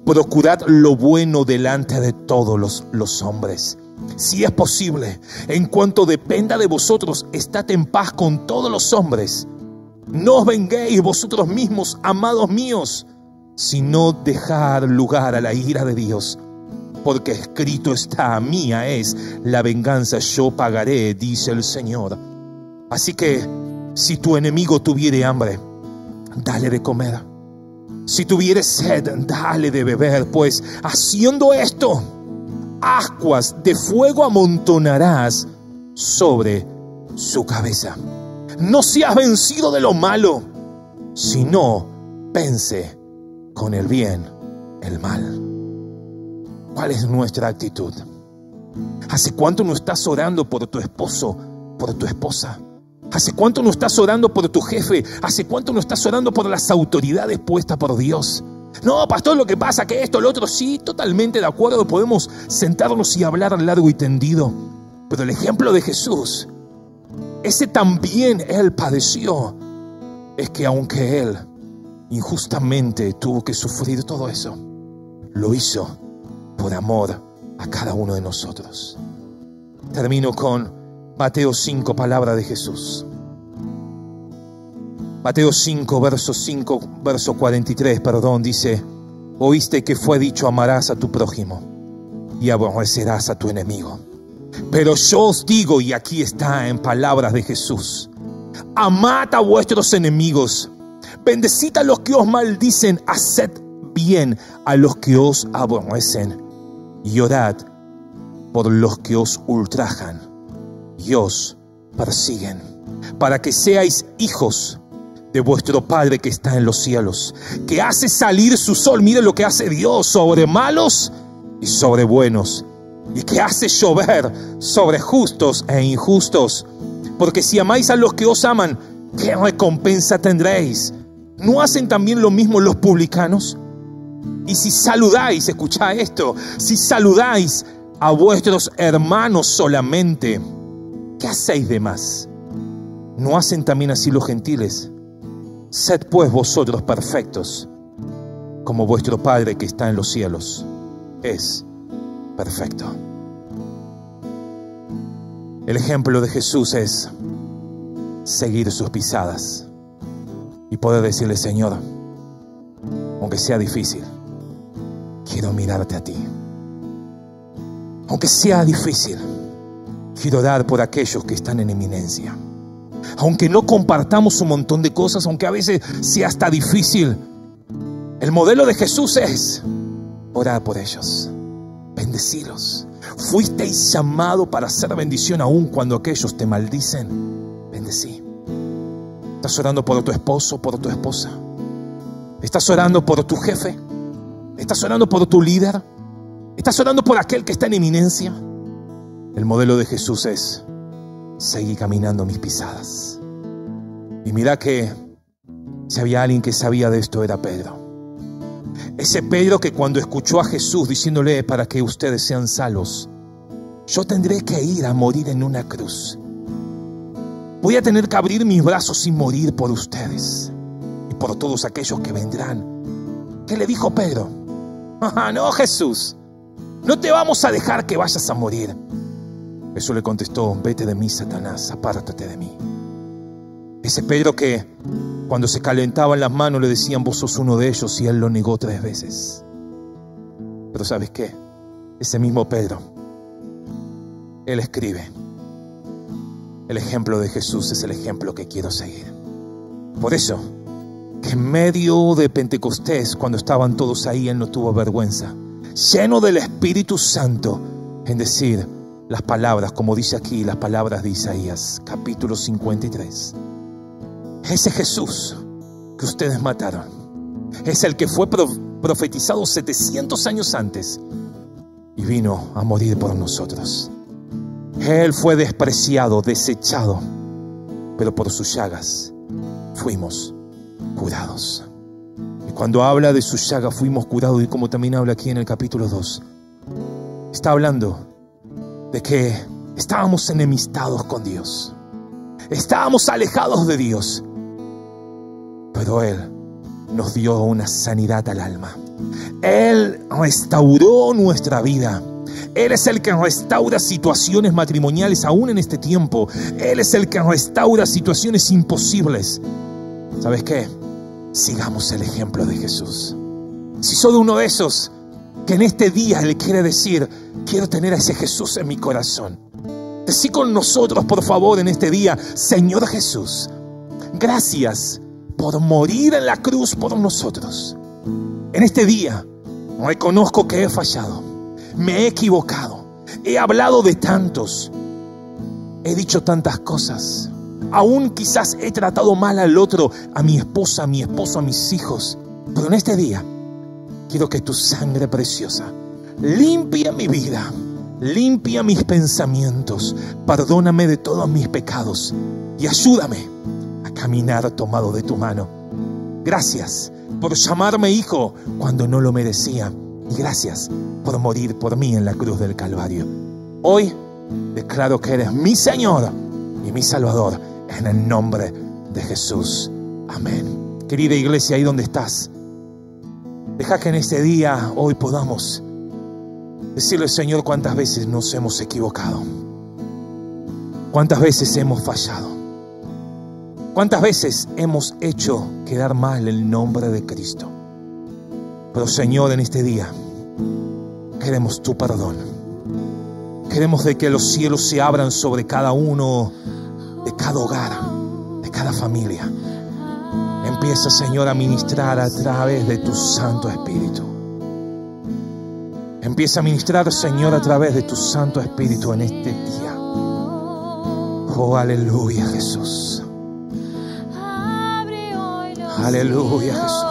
procurad lo bueno delante de todos los hombres. Si es posible, en cuanto dependa de vosotros, estad en paz con todos los hombres. No os venguéis vosotros mismos, amados míos, sino dejad lugar a la ira de Dios. Porque escrito está, mía es la venganza, yo pagaré, dice el Señor. Así que, si tu enemigo tuviere hambre, dale de comer. Si tuviere sed, dale de beber, pues haciendo esto, ascuas de fuego amontonarás sobre su cabeza. No seas vencido de lo malo, sino vence con el bien el mal. ¿Cuál es nuestra actitud? ¿Hace cuánto no estás orando por tu esposo, por tu esposa? ¿Hace cuánto no estás orando por tu jefe? ¿Hace cuánto no estás orando por las autoridades puestas por Dios? No, pastor, lo que pasa, que esto, lo otro, sí, totalmente de acuerdo, podemos sentarnos y hablar largo y tendido. Pero el ejemplo de Jesús, ese también Él padeció, es que aunque Él injustamente tuvo que sufrir todo eso, lo hizo por amor a cada uno de nosotros. Termino con Mateo 5, palabra de Jesús. Mateo 5, verso 43, dice, oíste que fue dicho, amarás a tu prójimo y aborrecerás a tu enemigo. Pero yo os digo, y aquí está en palabras de Jesús, amad a vuestros enemigos, bendecid a los que os maldicen, haced bien a los que os aborrecen y orad por los que os ultrajan y os persiguen, para que seáis hijos de vuestro Padre que está en los cielos, que hace salir su sol, mire lo que hace Dios, sobre malos y sobre buenos, y que hace llover sobre justos e injustos. Porque si amáis a los que os aman, ¿qué recompensa tendréis? ¿No hacen también lo mismo los publicanos? Y si saludáis, escuchad esto, si saludáis a vuestros hermanos solamente, ¿qué hacéis de más? ¿No hacen también así los gentiles? Sed pues vosotros perfectos, como vuestro Padre que está en los cielos es perfecto. El ejemplo de Jesús es seguir sus pisadas y poder decirle: Señor, aunque sea difícil, quiero mirarte a ti. Aunque sea difícil, quiero orar por aquellos que están en eminencia. Aunque no compartamos un montón de cosas, aunque a veces sea hasta difícil, el modelo de Jesús es orar por ellos, bendecirlos. Fuisteis llamado para hacer bendición aún cuando aquellos te maldicen. Bendecí. ¿Estás orando por tu esposo, por tu esposa? ¿Estás orando por tu jefe? ¿Estás orando por tu líder? ¿Estás orando por aquel que está en eminencia? El modelo de Jesús es: seguí caminando mis pisadas. Y mira que si había alguien que sabía de esto, era Pedro. Ese Pedro que cuando escuchó a Jesús diciéndole: para que ustedes sean salvos, yo tendré que ir a morir en una cruz. Voy a tener que abrir mis brazos y morir por ustedes y por todos aquellos que vendrán. ¿Qué le dijo Pedro? No, Jesús, no te vamos a dejar que vayas a morir. Jesús le contestó: vete de mí, Satanás, apártate de mí. Ese Pedro que cuando se calentaban las manos le decían: vos sos uno de ellos, y él lo negó 3 veces. Pero ¿sabes qué? Ese mismo Pedro, él escribe: el ejemplo de Jesús es el ejemplo que quiero seguir. Por eso, que en medio de Pentecostés, cuando estaban todos ahí, él no tuvo vergüenza, lleno del Espíritu Santo, en decir las palabras, como dice aquí, las palabras de Isaías, capítulo 53. Ese Jesús que ustedes mataron es el que fue profetizado 700 años antes y vino a morir por nosotros. Él fue despreciado, desechado, pero por sus llagas fuimos curados. Y cuando habla de sus llagas fuimos curados, y como también habla aquí en el capítulo 2, está hablando de que estábamos enemistados con Dios, estábamos alejados de Dios, pero Él nos dio una sanidad al alma. Él restauró nuestra vida. Él es el que restaura situaciones matrimoniales aún en este tiempo. Él es el que restaura situaciones imposibles. ¿Sabes qué? Sigamos el ejemplo de Jesús. Si sos uno de esos que en este día le quiere decir: quiero tener a ese Jesús en mi corazón, decí con nosotros, por favor, en este día: Señor Jesús, gracias por morir en la cruz por nosotros. En este día reconozco que he fallado, me he equivocado, he hablado de tantos, he dicho tantas cosas, aún quizás he tratado mal al otro, a mi esposa, a mi esposo, a mis hijos. Pero en este día quiero que tu sangre preciosa limpie mi vida, limpia mis pensamientos, perdóname de todos mis pecados y ayúdame a caminar tomado de tu mano. Gracias por llamarme hijo cuando no lo merecía, y gracias por morir por mí en la cruz del Calvario. Hoy declaro que eres mi Señor y mi Salvador, en el nombre de Jesús. Amén. Querida iglesia, ahí donde estás, deja que en este día, hoy, podamos decirle: Señor, cuántas veces nos hemos equivocado, cuántas veces hemos fallado, cuántas veces hemos hecho quedar mal el nombre de Cristo. Pero Señor, en este día queremos tu perdón. Queremos de que los cielos se abran sobre cada uno, de cada hogar, de cada familia. Empieza, Señor, a ministrar a través de tu Santo Espíritu. Empieza a ministrar, Señor, a través de tu Santo Espíritu en este día. Oh, aleluya, Jesús. Aleluya, Jesús.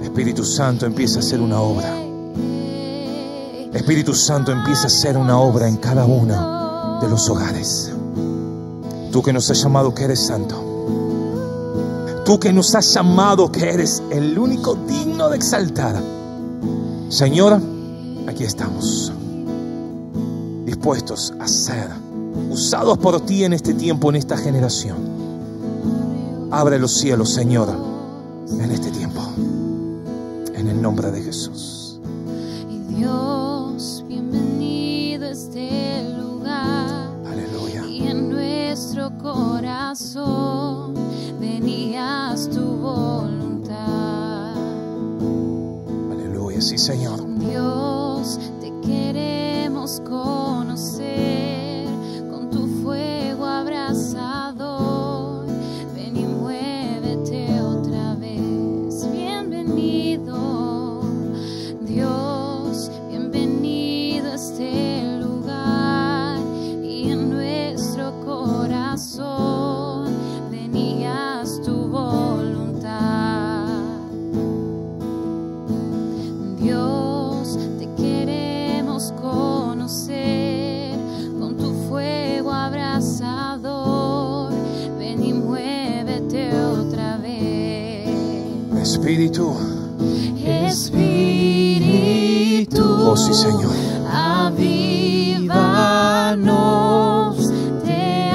Espíritu Santo, empieza a hacer una obra. Espíritu Santo, empieza a hacer una obra en cada uno de los hogares. Tú que nos has llamado que eres santo. Tú que nos has llamado que eres el único digno de exaltar. Señor, aquí estamos, dispuestos a ser usados por ti en este tiempo, en esta generación. Abre los cielos, Señor, en este tiempo. En el nombre de Jesús. Y Dios, bienvenido a este lugar. Aleluya. Y en nuestro corazón venías tu voluntad. Aleluya, sí, Señor. Dios, te queremos conocer con tu fuego abrasador. Ven y muévete otra vez. Bienvenido, Dios, bienvenido a este lugar. Y en nuestro corazón venías tu voluntad. Dios, te queremos conocer con tu fuego abrasador. Ven y muévete otra vez. Espíritu. Espíritu, Oh, sí, Señor. avívanos, te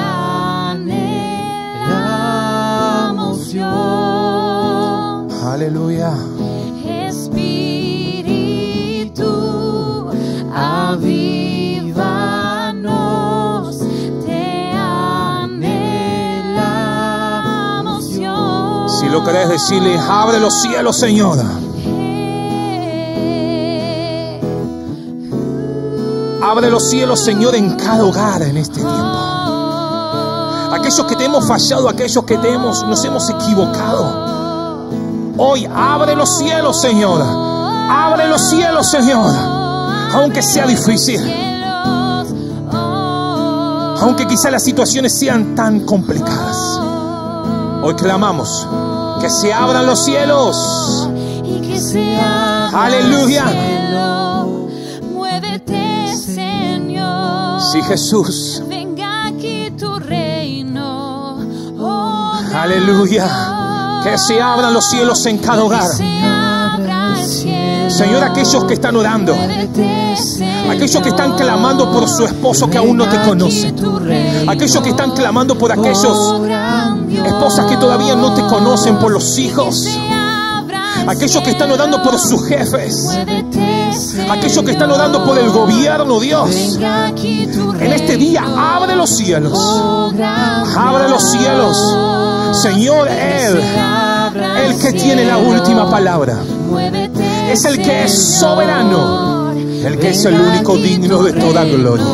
anhelamos, Dios. Aleluya. Espíritu, avívanos, te anhelamos, Dios. Si lo querés decirle, abre los cielos, Señor. Abre los cielos, Señor, en cada hogar en este tiempo. Aquellos que te hemos fallado, aquellos que nos hemos equivocado. Hoy abre los cielos, Señor. Abre los cielos, Señor. Aunque sea difícil. Aunque quizá las situaciones sean tan complicadas. Hoy clamamos que se abran los cielos. Y que se abra Aleluya. el cielo. Muévete, Señor. Sí, Jesús. Venga aquí tu reino. Oh, Aleluya. Que se abran los cielos en cada hogar. que se abra el cielo. Señor, aquellos que están orando, Muévete, Señor. aquellos que están clamando por su esposo que aún no te conoce, aquellos que están clamando por aquellos esposas que todavía no te conocen, por los hijos, aquellos que están orando por sus jefes, aquellos que están orando por el gobierno, Dios. En este día abre los cielos, abre los cielos, Señor. El que tiene la última palabra, es el que es soberano, el que es el único digno de toda gloria,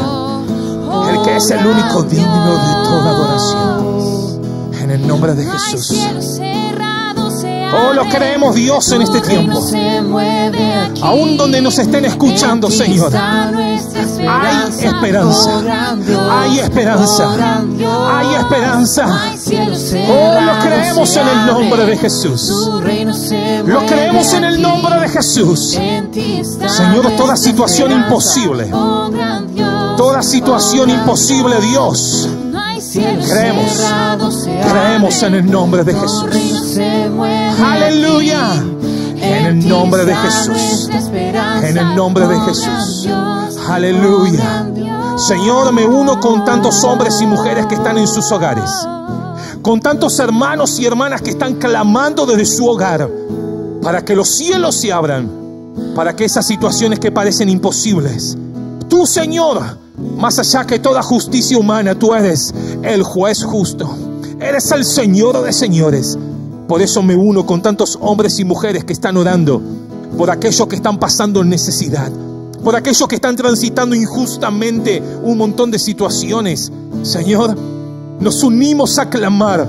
el que es el único digno de toda adoración. En el nombre de Jesús. Oh, lo creemos, Dios, en este tiempo. Aún donde nos estén escuchando, Señor, hay esperanza, hay esperanza, hay esperanza. Oh, lo creemos en el nombre de Jesús. Lo creemos en el nombre de Jesús. Señor, toda situación imposible, toda situación imposible, Dios, creemos en el nombre de Jesús. Aleluya. En el nombre de Jesús. En el nombre de Jesús. Aleluya. Señor, me uno con tantos hombres y mujeres que están en sus hogares, con tantos hermanos y hermanas que están clamando desde su hogar, para que los cielos se abran, para que esas situaciones que parecen imposibles, tú, Señor, más allá que toda justicia humana, tú eres el juez justo, eres el Señor de señores. Por eso me uno con tantos hombres y mujeres que están orando por aquellos que están pasando necesidad, por aquellos que están transitando injustamente un montón de situaciones. Señor, nos unimos a clamar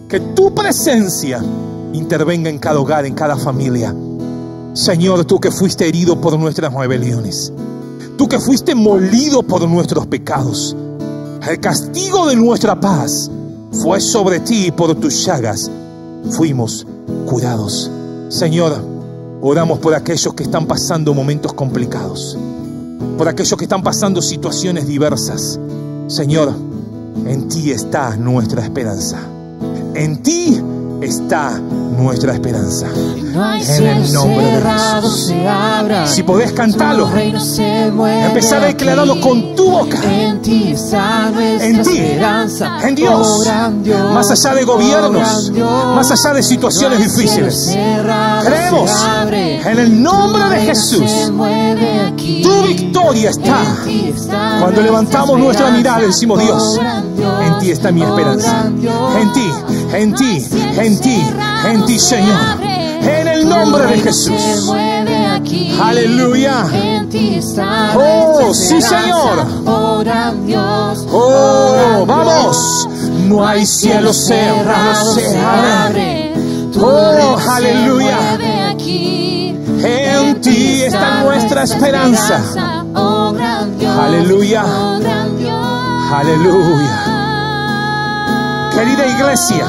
que tu presencia intervenga en cada hogar, en cada familia. Señor, tú que fuiste herido por nuestras rebeliones, tú que fuiste molido por nuestros pecados, el castigo de nuestra paz fue sobre ti, y por tus llagas fuimos curados. Señor, oramos por aquellos que están pasando momentos complicados, por aquellos que están pasando situaciones diversas. Señor, en ti está nuestra esperanza, en ti está nuestra esperanza. No hay En el cielos nombre de cerrados Jesús. se abran. Si podés cantarlo, Tu reino se mueve empezar a declararlo aquí. con tu boca. En ti está nuestra En ti, esperanza. en Dios, Oh, gran Dios, más allá de oh, gobiernos, gran Dios. más allá de situaciones No hay difíciles. cielos cerrados, Creemos se abre. en el nombre Tu de reino Jesús. se mueve aquí. Tu victoria está. En ti está Cuando levantamos nuestra mirada y decimos, Dios, oh, gran Dios, en ti está mi oh, esperanza. gran Dios. En ti, en ti, en ti, en ti, Señor. En el nombre de Jesús. Se mueve aquí. Aleluya. En ti está Oh, nuestra sí, esperanza. Señor. Oh, gran Dios. Oh, gran vamos. No hay cielo cerrado, se abre. Tu Oh, reino se aleluya. mueve aquí. En ti está nuestra esperanza. Oh, gran Dios. Aleluya. Oh, gran Dios. Aleluya. Querida iglesia,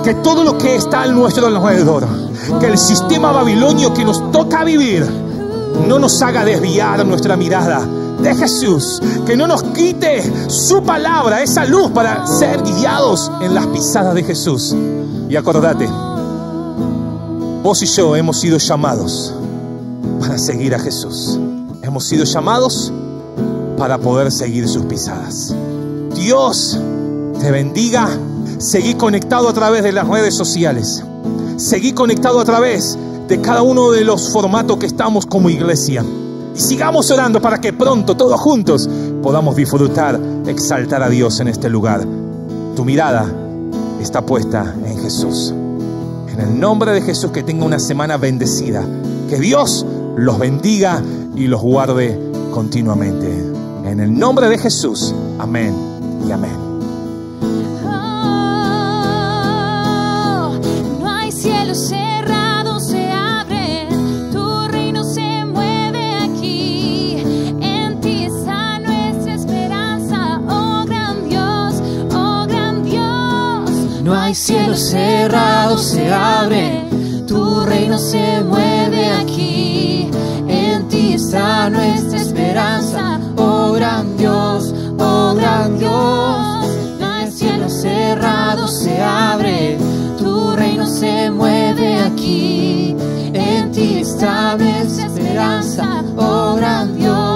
que todo lo que está a nuestro alrededor, que el sistema babilonio que nos toca vivir, no nos haga desviar nuestra mirada de Jesús, que no nos quite su palabra, esa luz para ser guiados en las pisadas de Jesús. Y acordate, vos y yo hemos sido llamados para seguir a Jesús. Hemos sido llamados para poder seguir sus pisadas. Dios te bendiga. Seguí conectado a través de las redes sociales. Seguí conectado a través de cada uno de los formatos que estamos como iglesia. Y sigamos orando para que pronto, todos juntos, podamos disfrutar, exaltar a Dios en este lugar. Tu mirada está puesta en Jesús. En el nombre de Jesús, que tenga una semana bendecida. Que Dios los bendiga y los guarde continuamente. En el nombre de Jesús. Amén y amén. No hay cielos cerrados, se abren. Tu reino se mueve aquí. En ti está nuestra esperanza. Oh, gran Dios, oh, gran Dios. No hay cielos cerrados, se abren. Tu reino se mueve aquí. En ti está nuestra esperanza. Oh, gran Dios, oh, gran Dios. No hay cielos cerrados, se abre. Tu reino se mueve aquí. En ti está nuestra esperanza. Oh, gran Dios.